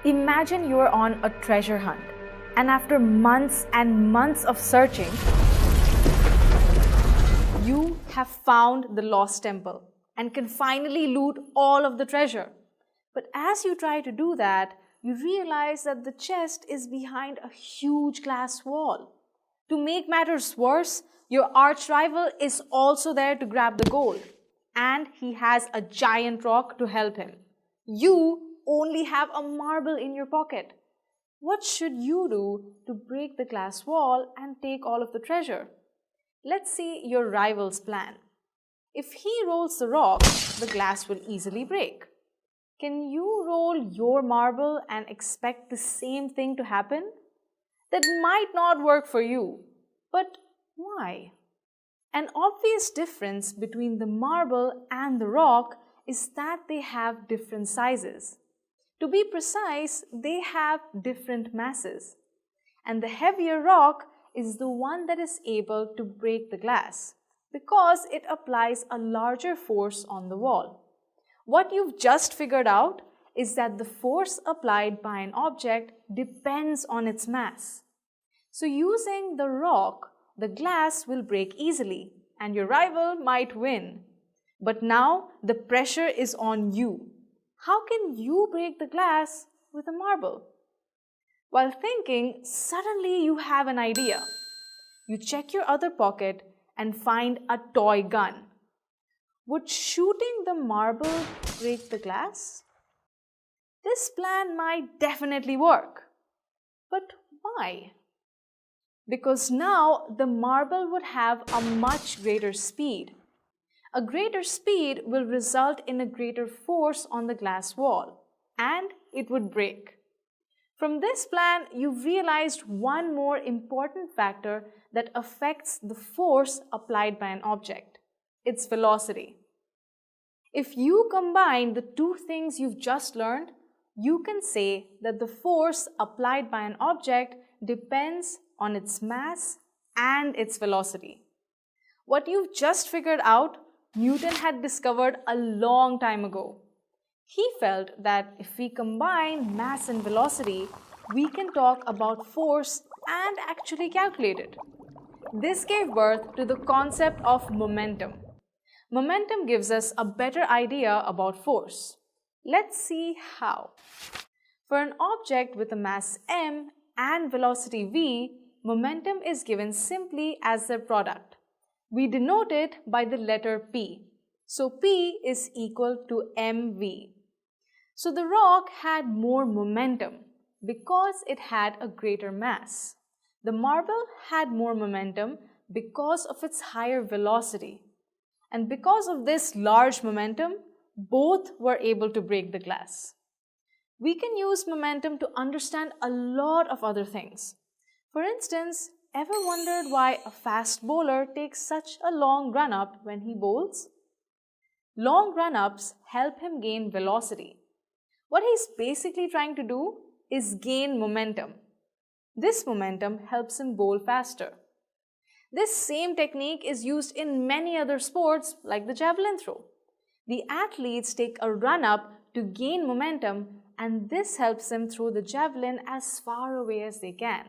Imagine you are on a treasure hunt, and after months and months of searching, you have found the lost temple and can finally loot all of the treasure. But as you try to do that, you realize that the chest is behind a huge glass wall. To make matters worse, your arch rival is also there to grab the gold, and he has a giant rock to help him. You only have a marble in your pocket. What should you do to break the glass wall and take all of the treasure? Let's see your rival's plan. If he rolls the rock, the glass will easily break. Can you roll your marble and expect the same thing to happen? That might not work for you. But why? An obvious difference between the marble and the rock is that they have different sizes. To be precise, they have different masses. And the heavier rock is the one that is able to break the glass because it applies a larger force on the wall. What you've just figured out is that the force applied by an object depends on its mass. So using the rock, the glass will break easily and your rival might win. But now the pressure is on you. How can you break the glass with a marble? While thinking, suddenly you have an idea. You check your other pocket and find a toy gun. Would shooting the marble break the glass? This plan might definitely work. But why? Because now the marble would have a much greater speed. A greater speed will result in a greater force on the glass wall, and it would break. From this plan, you've realized one more important factor that affects the force applied by an object: its velocity. If you combine the two things you've just learned, you can say that the force applied by an object depends on its mass and its velocity. What you've just figured out, Newton had discovered a long time ago. He felt that if we combine mass and velocity, we can talk about force and actually calculate it. This gave birth to the concept of momentum. Momentum gives us a better idea about force. Let's see how. For an object with a mass m and velocity v, momentum is given simply as their product. We denote it by the letter P. So P is equal to mv. So the rock had more momentum because it had a greater mass. The marble had more momentum because of its higher velocity. And because of this large momentum, both were able to break the glass. We can use momentum to understand a lot of other things. For instance, ever wondered why a fast bowler takes such a long run-up when he bowls? Long run-ups help him gain velocity. What he's basically trying to do is gain momentum. This momentum helps him bowl faster. This same technique is used in many other sports like the javelin throw. The athletes take a run-up to gain momentum, and this helps them throw the javelin as far away as they can.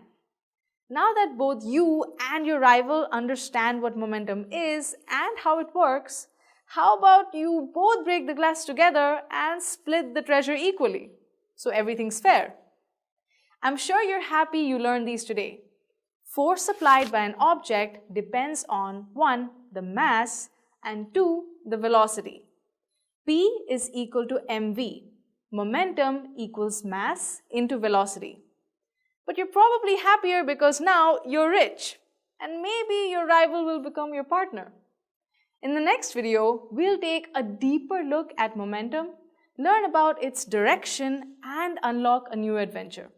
Now that both you and your rival understand what momentum is and how it works, how about you both break the glass together and split the treasure equally, so everything's fair? I'm sure you're happy you learned these today. Force applied by an object depends on 1. The mass and 2. The velocity. P is equal to mv. Momentum equals mass into velocity. But you're probably happier because now you're rich, and maybe your rival will become your partner. In the next video, we'll take a deeper look at momentum, learn about its direction, and unlock a new adventure.